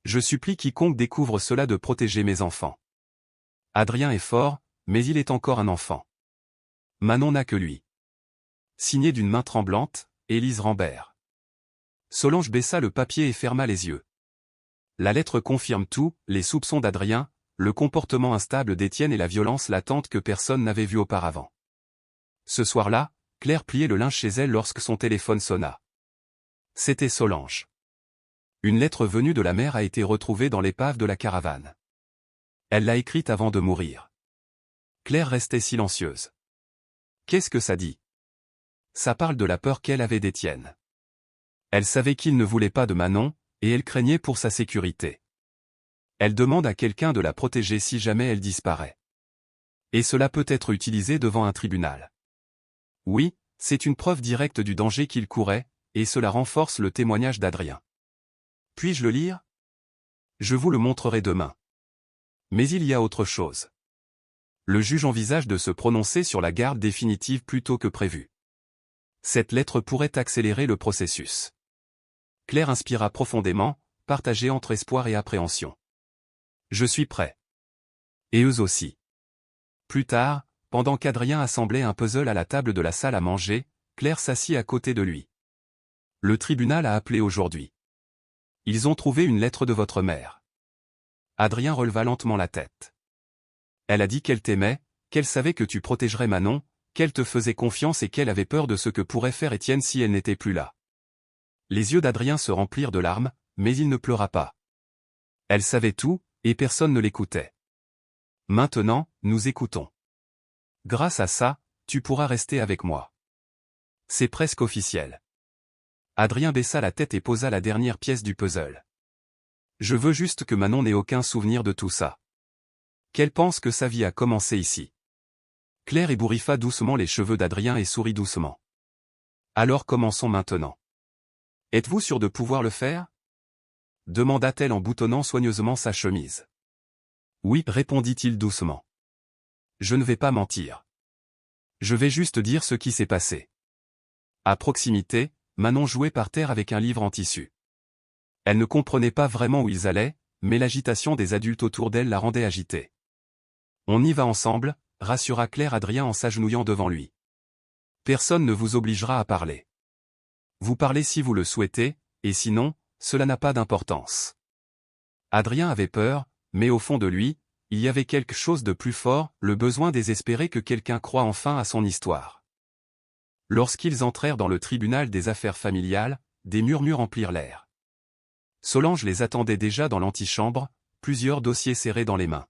Je supplie quiconque découvre cela de protéger mes enfants. Adrien est fort, mais il est encore un enfant. Manon n'a que lui. Signé d'une main tremblante, Élise Rambert. Solange baissa le papier et ferma les yeux. La lettre confirme tout, les soupçons d'Adrien, le comportement instable d'Étienne et la violence latente que personne n'avait vue auparavant. Ce soir-là, Claire pliait le linge chez elle lorsque son téléphone sonna. C'était Solange. Une lettre venue de la mer a été retrouvée dans l'épave de la caravane. Elle l'a écrite avant de mourir. Claire restait silencieuse. Qu'est-ce que ça dit? Ça parle de la peur qu'elle avait d'Étienne. Elle savait qu'il ne voulait pas de Manon, et elle craignait pour sa sécurité. Elle demande à quelqu'un de la protéger si jamais elle disparaît. Et cela peut être utilisé devant un tribunal. Oui, c'est une preuve directe du danger qu'il courait, et cela renforce le témoignage d'Adrien. Puis-je le lire? Je vous le montrerai demain. Mais il y a autre chose. Le juge envisage de se prononcer sur la garde définitive plus tôt que prévu. Cette lettre pourrait accélérer le processus. Claire inspira profondément, partagée entre espoir et appréhension. Je suis prêt. Et eux aussi. Plus tard, pendant qu'Adrien assemblait un puzzle à la table de la salle à manger, Claire s'assit à côté de lui. Le tribunal a appelé aujourd'hui. Ils ont trouvé une lettre de votre mère. Adrien releva lentement la tête. Elle a dit qu'elle t'aimait, qu'elle savait que tu protégerais Manon, qu'elle te faisait confiance et qu'elle avait peur de ce que pourrait faire Étienne si elle n'était plus là. Les yeux d'Adrien se remplirent de larmes, mais il ne pleura pas. Elle savait tout, et personne ne l'écoutait. Maintenant, nous écoutons. Grâce à ça, tu pourras rester avec moi. C'est presque officiel. Adrien baissa la tête et posa la dernière pièce du puzzle. Je veux juste que Manon n'ait aucun souvenir de tout ça. Qu'elle pense que sa vie a commencé ici. Claire ébouriffa doucement les cheveux d'Adrien et sourit doucement. Alors commençons maintenant. Êtes-vous sûr de pouvoir le faire? Demanda-t-elle en boutonnant soigneusement sa chemise. Oui, répondit-il doucement. Je ne vais pas mentir. Je vais juste dire ce qui s'est passé. À proximité, Manon jouait par terre avec un livre en tissu. Elle ne comprenait pas vraiment où ils allaient, mais l'agitation des adultes autour d'elle la rendait agitée. On y va ensemble, rassura Claire Adrien en s'agenouillant devant lui. Personne ne vous obligera à parler. Vous parlez si vous le souhaitez, et sinon, cela n'a pas d'importance. Adrien avait peur, mais au fond de lui, il y avait quelque chose de plus fort, le besoin désespéré que quelqu'un croie enfin à son histoire. Lorsqu'ils entrèrent dans le tribunal des affaires familiales, des murmures emplirent l'air. Solange les attendait déjà dans l'antichambre, plusieurs dossiers serrés dans les mains.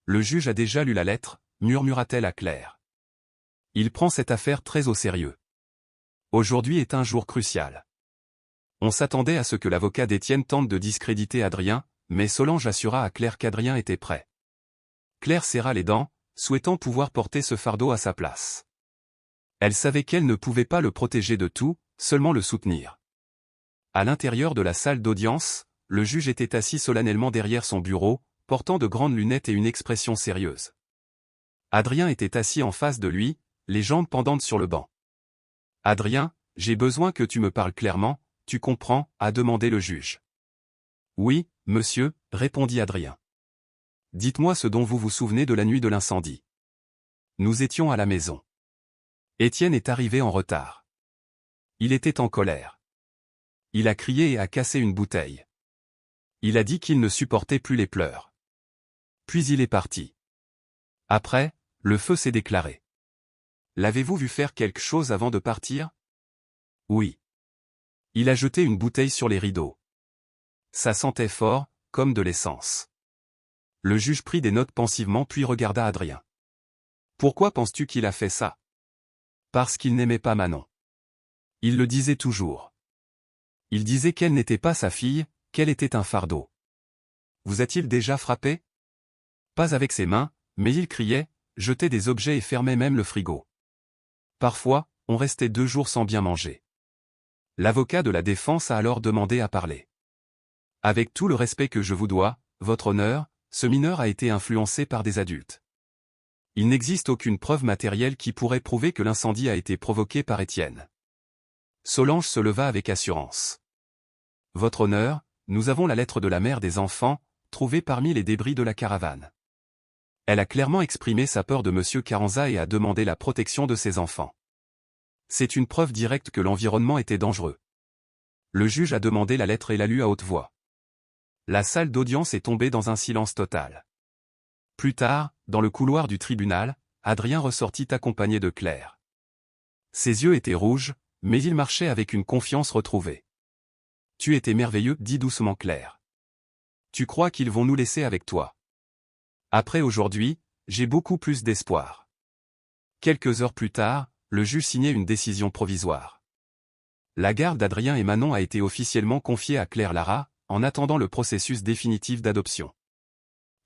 Le juge a déjà lu la lettre, murmura-t-elle à Claire. Il prend cette affaire très au sérieux. Aujourd'hui est un jour crucial. On s'attendait à ce que l'avocat d'Étienne tente de discréditer Adrien, mais Solange assura à Claire qu'Adrien était prêt. Claire serra les dents, souhaitant pouvoir porter ce fardeau à sa place. Elle savait qu'elle ne pouvait pas le protéger de tout, seulement le soutenir. À l'intérieur de la salle d'audience, le juge était assis solennellement derrière son bureau, portant de grandes lunettes et une expression sérieuse. Adrien était assis en face de lui, les jambes pendantes sur le banc. « Adrien, j'ai besoin que tu me parles clairement, tu comprends ?» a demandé le juge. « Oui, monsieur » répondit Adrien. « Dites-moi ce dont vous vous souvenez de la nuit de l'incendie. » Nous étions à la maison. Étienne est arrivé en retard. Il était en colère. Il a crié et a cassé une bouteille. Il a dit qu'il ne supportait plus les pleurs. Puis il est parti. Après, le feu s'est déclaré. L'avez-vous vu faire quelque chose avant de partir? Oui. Il a jeté une bouteille sur les rideaux. Ça sentait fort, comme de l'essence. Le juge prit des notes pensivement puis regarda Adrien. Pourquoi penses-tu qu'il a fait ça? Parce qu'il n'aimait pas Manon. Il le disait toujours. Il disait qu'elle n'était pas sa fille, qu'elle était un fardeau. Vous a-t-il déjà frappé? Pas avec ses mains, mais il criait, jetait des objets et fermait même le frigo. Parfois, on restait 2 jours sans bien manger. L'avocat de la défense a alors demandé à parler. Avec tout le respect que je vous dois, votre honneur, ce mineur a été influencé par des adultes. Il n'existe aucune preuve matérielle qui pourrait prouver que l'incendie a été provoqué par Étienne. Solange se leva avec assurance. Votre honneur, nous avons la lettre de la mère des enfants, trouvée parmi les débris de la caravane. Elle a clairement exprimé sa peur de M. Carranza et a demandé la protection de ses enfants. C'est une preuve directe que l'environnement était dangereux. Le juge a demandé la lettre et l'a lue à haute voix. La salle d'audience est tombée dans un silence total. Plus tard, dans le couloir du tribunal, Adrien ressortit accompagné de Claire. Ses yeux étaient rouges, mais il marchait avec une confiance retrouvée. « Tu étais merveilleux, dit doucement Claire. Tu crois qu'ils vont nous laisser avec toi? Après aujourd'hui, j'ai beaucoup plus d'espoir. » Quelques heures plus tard, le juge signait une décision provisoire. La garde d'Adrien et Manon a été officiellement confiée à Claire Lara, en attendant le processus définitif d'adoption.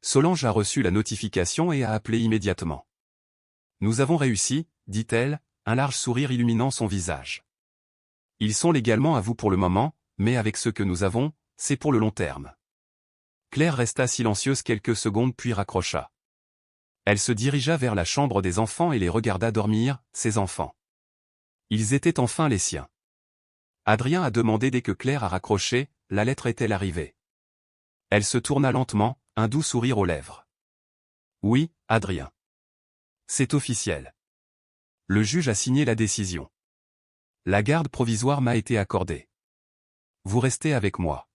Solange a reçu la notification et a appelé immédiatement. « Nous avons réussi, dit-elle, un large sourire illuminant son visage. Ils sont légalement à vous pour le moment, mais avec ce que nous avons, c'est pour le long terme. » Claire resta silencieuse quelques secondes puis raccrocha. Elle se dirigea vers la chambre des enfants et les regarda dormir, ses enfants. Ils étaient enfin les siens. Adrien a demandé dès que Claire a raccroché, la lettre est-elle arrivée? Elle se tourna lentement, un doux sourire aux lèvres. Oui, Adrien. C'est officiel. Le juge a signé la décision. La garde provisoire m'a été accordée. Vous restez avec moi.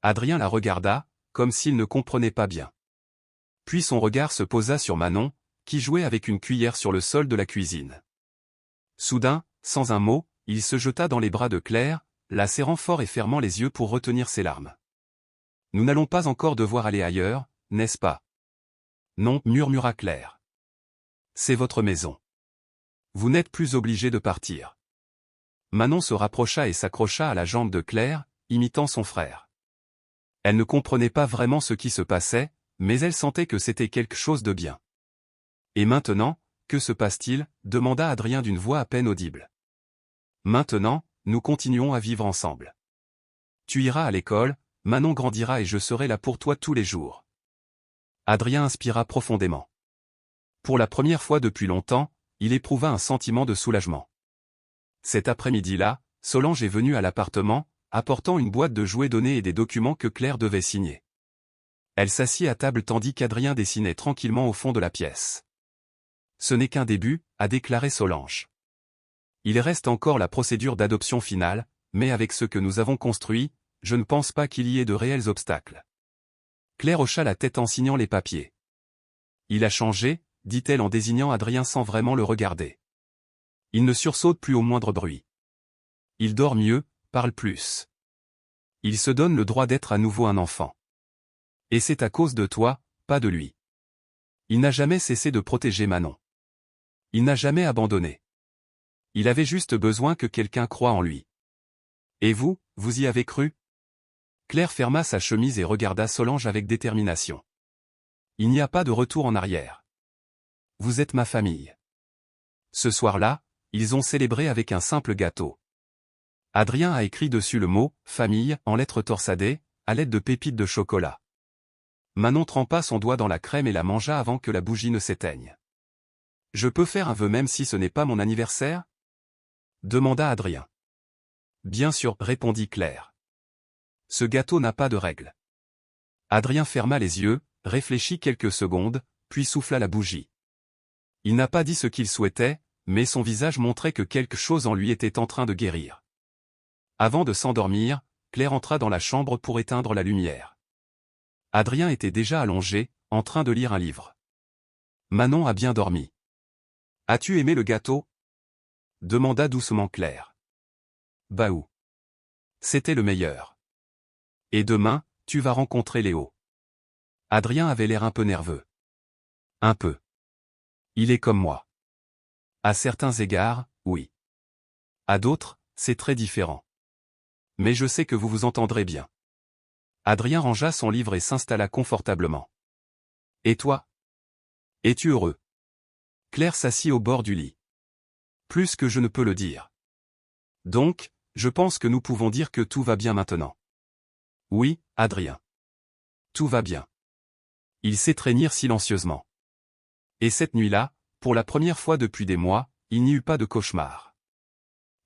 Adrien la regarda, comme s'il ne comprenait pas bien. Puis son regard se posa sur Manon, qui jouait avec une cuillère sur le sol de la cuisine. Soudain, sans un mot, il se jeta dans les bras de Claire, la serrant fort et fermant les yeux pour retenir ses larmes. « Nous n'allons pas encore devoir aller ailleurs, n'est-ce pas? » Non, murmura Claire. C'est votre maison. Vous n'êtes plus obligé de partir. Manon se rapprocha et s'accrocha à la jambe de Claire, imitant son frère. Elle ne comprenait pas vraiment ce qui se passait, mais elle sentait que c'était quelque chose de bien. Et maintenant, que se passe-t-il? Demanda Adrien d'une voix à peine audible. Maintenant, nous continuons à vivre ensemble. Tu iras à l'école, Manon grandira et je serai là pour toi tous les jours. Adrien inspira profondément. Pour la première fois depuis longtemps, il éprouva un sentiment de soulagement. Cet après-midi-là, Solange est venue à l'appartement, apportant une boîte de jouets donnés et des documents que Claire devait signer. Elle s'assit à table tandis qu'Adrien dessinait tranquillement au fond de la pièce. Ce n'est qu'un début, a déclaré Solange. Il reste encore la procédure d'adoption finale, mais avec ce que nous avons construit, je ne pense pas qu'il y ait de réels obstacles. Claire hocha la tête en signant les papiers. Il a changé, dit-elle en désignant Adrien sans vraiment le regarder. Il ne sursaute plus au moindre bruit. Il dort mieux, parle plus. Il se donne le droit d'être à nouveau un enfant. Et c'est à cause de toi, pas de lui. Il n'a jamais cessé de protéger Manon. Il n'a jamais abandonné. Il avait juste besoin que quelqu'un croie en lui. Et vous, vous y avez cru? Claire ferma sa chemise et regarda Solange avec détermination. Il n'y a pas de retour en arrière. Vous êtes ma famille. Ce soir-là, ils ont célébré avec un simple gâteau. Adrien a écrit dessus le mot « famille » en lettres torsadées, à l'aide de pépites de chocolat. Manon trempa son doigt dans la crème et la mangea avant que la bougie ne s'éteigne. « Je peux faire un vœu même si ce n'est pas mon anniversaire ?» demanda Adrien. « Bien sûr, répondit Claire. Ce gâteau n'a pas de règles. » Adrien ferma les yeux, réfléchit quelques secondes, puis souffla la bougie. Il n'a pas dit ce qu'il souhaitait, mais son visage montrait que quelque chose en lui était en train de guérir. Avant de s'endormir, Claire entra dans la chambre pour éteindre la lumière. Adrien était déjà allongé, en train de lire un livre. Manon a bien dormi. « As-tu aimé le gâteau ?» demanda doucement Claire. « Baou. C'était le meilleur. Et demain, tu vas rencontrer Léo. » Adrien avait l'air un peu nerveux. « Un peu. Il est comme moi. À certains égards, oui. À d'autres, c'est très différent. Mais je sais que vous vous entendrez bien. » Adrien rangea son livre et s'installa confortablement. « Et toi? Es-tu heureux? » Claire s'assit au bord du lit. « Plus que je ne peux le dire. Donc, je pense que nous pouvons dire que tout va bien maintenant. » « Oui, Adrien. Tout va bien. » Ils s'étreignirent silencieusement. Et cette nuit-là, pour la première fois depuis des mois, il n'y eut pas de cauchemar.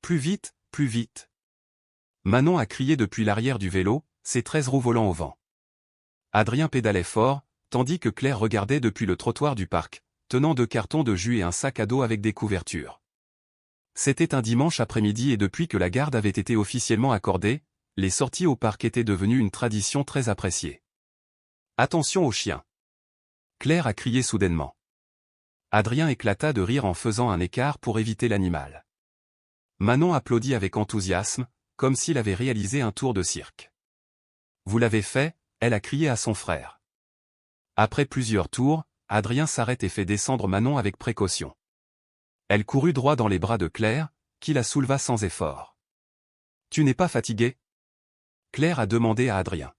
Plus vite, plus vite. Manon a crié depuis l'arrière du vélo, ses 13 roues volant au vent. Adrien pédalait fort, tandis que Claire regardait depuis le trottoir du parc, tenant 2 cartons de jus et un sac à dos avec des couvertures. C'était un dimanche après-midi et depuis que la garde avait été officiellement accordée, les sorties au parc étaient devenues une tradition très appréciée. Attention aux chiens. Claire a crié soudainement. Adrien éclata de rire en faisant un écart pour éviter l'animal. Manon applaudit avec enthousiasme, comme s'il avait réalisé un tour de cirque. Vous l'avez fait, elle a crié à son frère. Après plusieurs tours, Adrien s'arrête et fait descendre Manon avec précaution. Elle courut droit dans les bras de Claire, qui la souleva sans effort. Tu n'es pas fatigué? Claire a demandé à Adrien.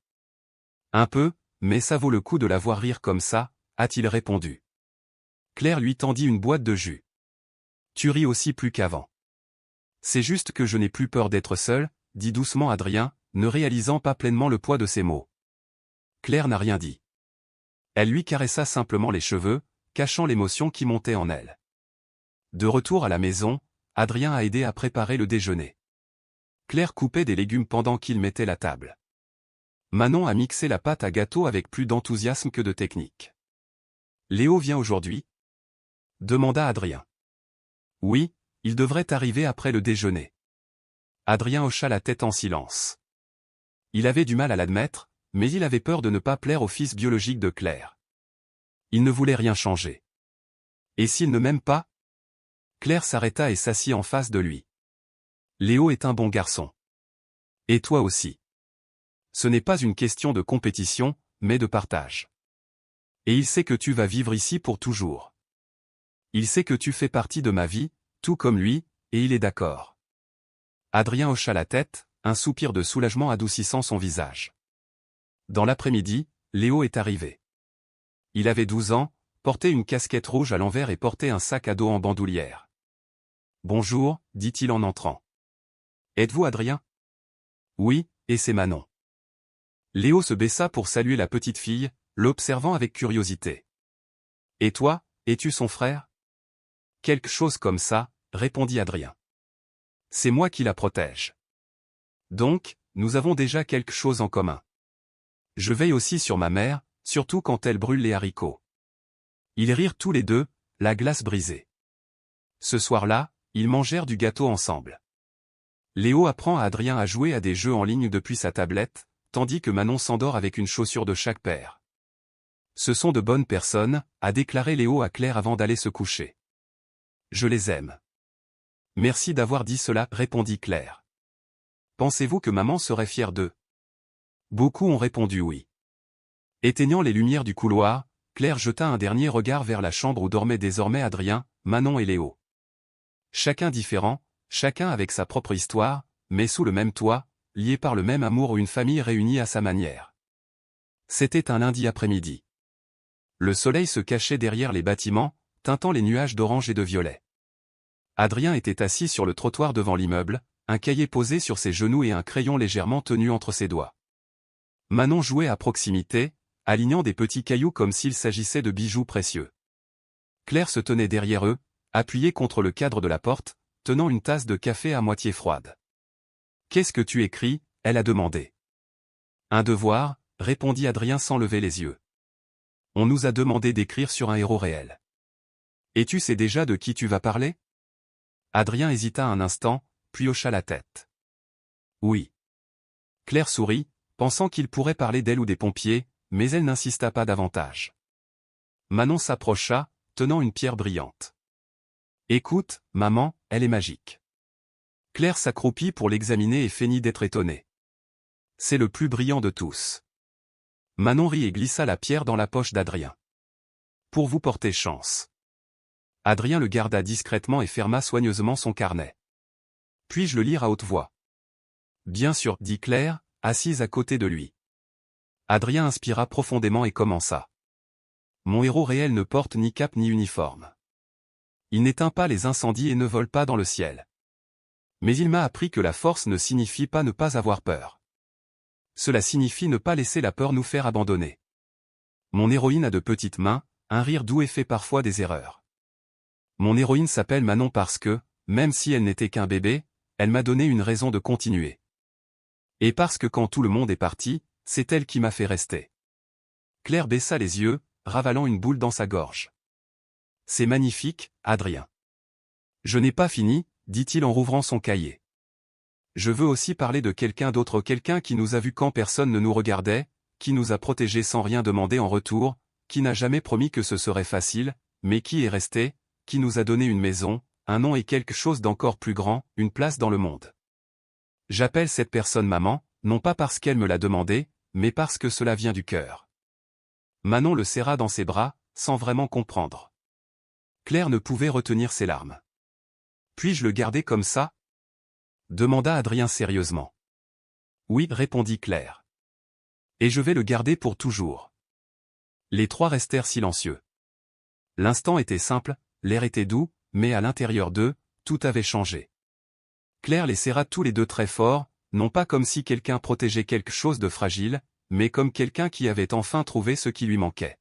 Un peu, mais ça vaut le coup de la voir rire comme ça, a-t-il répondu. Claire lui tendit une boîte de jus. Tu ris aussi plus qu'avant. C'est juste que je n'ai plus peur d'être seul, dit doucement Adrien, ne réalisant pas pleinement le poids de ses mots. Claire n'a rien dit. Elle lui caressa simplement les cheveux, cachant l'émotion qui montait en elle. De retour à la maison, Adrien a aidé à préparer le déjeuner. Claire coupait des légumes pendant qu'il mettait la table. Manon a mixé la pâte à gâteau avec plus d'enthousiasme que de technique. Léo vient aujourd'hui? Demanda Adrien. Oui, il devrait arriver après le déjeuner. Adrien hocha la tête en silence. Il avait du mal à l'admettre, mais il avait peur de ne pas plaire au fils biologique de Claire. Il ne voulait rien changer. Et s'il ne m'aime pas? Claire s'arrêta et s'assit en face de lui. Léo est un bon garçon. Et toi aussi. Ce n'est pas une question de compétition, mais de partage. Et il sait que tu vas vivre ici pour toujours. Il sait que tu fais partie de ma vie, tout comme lui, et il est d'accord. Adrien hocha la tête, un soupir de soulagement adoucissant son visage. Dans l'après-midi, Léo est arrivé. Il avait 12 ans, portait une casquette rouge à l'envers et portait un sac à dos en bandoulière. Bonjour, dit-il en entrant. Êtes-vous Adrien? Oui, et c'est Manon. Léo se baissa pour saluer la petite fille, l'observant avec curiosité. Et toi, es-tu son frère? Quelque chose comme ça, répondit Adrien. C'est moi qui la protège. Donc, nous avons déjà quelque chose en commun. Je veille aussi sur ma mère, surtout quand elle brûle les haricots. Ils rirent tous les deux, la glace brisée. Ce soir-là, ils mangèrent du gâteau ensemble. Léo apprend à Adrien à jouer à des jeux en ligne depuis sa tablette, tandis que Manon s'endort avec une chaussure de chaque paire. Ce sont de bonnes personnes, a déclaré Léo à Claire avant d'aller se coucher. Je les aime. Merci d'avoir dit cela, répondit Claire. Pensez-vous que maman serait fière d'eux? Beaucoup ont répondu oui. Éteignant les lumières du couloir, Claire jeta un dernier regard vers la chambre où dormaient désormais Adrien, Manon et Léo. Chacun différent, chacun avec sa propre histoire, mais sous le même toit, liés par le même amour ou une famille réunie à sa manière. C'était un lundi après-midi. Le soleil se cachait derrière les bâtiments, teintant les nuages d'orange et de violet. Adrien était assis sur le trottoir devant l'immeuble, un cahier posé sur ses genoux et un crayon légèrement tenu entre ses doigts. Manon jouait à proximité, alignant des petits cailloux comme s'il s'agissait de bijoux précieux. Claire se tenait derrière eux, appuyée contre le cadre de la porte, tenant une tasse de café à moitié froide. « Qu'est-ce que tu écris ?» elle a demandé. « Un devoir », répondit Adrien sans lever les yeux. « On nous a demandé d'écrire sur un héros réel. »« Et tu sais déjà de qui tu vas parler ?» Adrien hésita un instant, puis hocha la tête. « Oui. » Claire sourit, pensant qu'il pourrait parler d'elle ou des pompiers, mais elle n'insista pas davantage. Manon s'approcha, tenant une pierre brillante. « Écoute, maman, elle est magique. » Claire s'accroupit pour l'examiner et feignit d'être étonnée. « C'est le plus brillant de tous. » Manon rit et glissa la pierre dans la poche d'Adrien. « Pour vous porter chance. » Adrien le garda discrètement et ferma soigneusement son carnet. « Puis-je le lire à haute voix? » Bien sûr, dit Claire, assise à côté de lui. Adrien inspira profondément et commença. Mon héros réel ne porte ni cape ni uniforme. Il n'éteint pas les incendies et ne vole pas dans le ciel. Mais il m'a appris que la force ne signifie pas ne pas avoir peur. Cela signifie ne pas laisser la peur nous faire abandonner. Mon héroïne a de petites mains, un rire doux et fait parfois des erreurs. Mon héroïne s'appelle Manon parce que, même si elle n'était qu'un bébé, elle m'a donné une raison de continuer. Et parce que quand tout le monde est parti, c'est elle qui m'a fait rester. Claire baissa les yeux, ravalant une boule dans sa gorge. C'est magnifique, Adrien. Je n'ai pas fini, dit-il en rouvrant son cahier. Je veux aussi parler de quelqu'un d'autre, quelqu'un qui nous a vus quand personne ne nous regardait, qui nous a protégés sans rien demander en retour, qui n'a jamais promis que ce serait facile, mais qui est resté, qui nous a donné une maison, un nom et quelque chose d'encore plus grand, une place dans le monde. J'appelle cette personne maman, non pas parce qu'elle me l'a demandé, mais parce que cela vient du cœur. Manon le serra dans ses bras, sans vraiment comprendre. Claire ne pouvait retenir ses larmes. Puis-je le garder comme ça? Demanda Adrien sérieusement. Oui, répondit Claire. Et je vais le garder pour toujours. Les trois restèrent silencieux. L'instant était simple, l'air était doux, mais à l'intérieur d'eux, tout avait changé. Claire les serra tous les deux très fort, non pas comme si quelqu'un protégeait quelque chose de fragile, mais comme quelqu'un qui avait enfin trouvé ce qui lui manquait.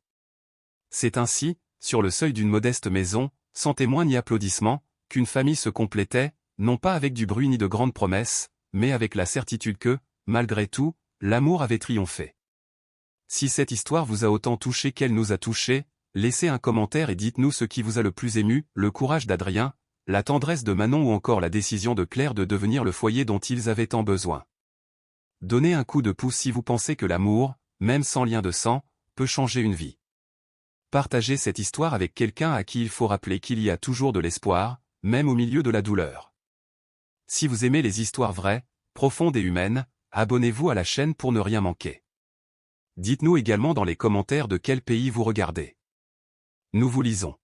C'est ainsi, sur le seuil d'une modeste maison, sans témoins ni applaudissements, qu'une famille se complétait, non pas avec du bruit ni de grandes promesses, mais avec la certitude que, malgré tout, l'amour avait triomphé. Si cette histoire vous a autant touché qu'elle nous a touchés, laissez un commentaire et dites-nous ce qui vous a le plus ému, le courage d'Adrien, la tendresse de Manon ou encore la décision de Claire de devenir le foyer dont ils avaient tant besoin. Donnez un coup de pouce si vous pensez que l'amour, même sans lien de sang, peut changer une vie. Partagez cette histoire avec quelqu'un à qui il faut rappeler qu'il y a toujours de l'espoir, même au milieu de la douleur. Si vous aimez les histoires vraies, profondes et humaines, abonnez-vous à la chaîne pour ne rien manquer. Dites-nous également dans les commentaires de quel pays vous regardez. Nous vous lisons.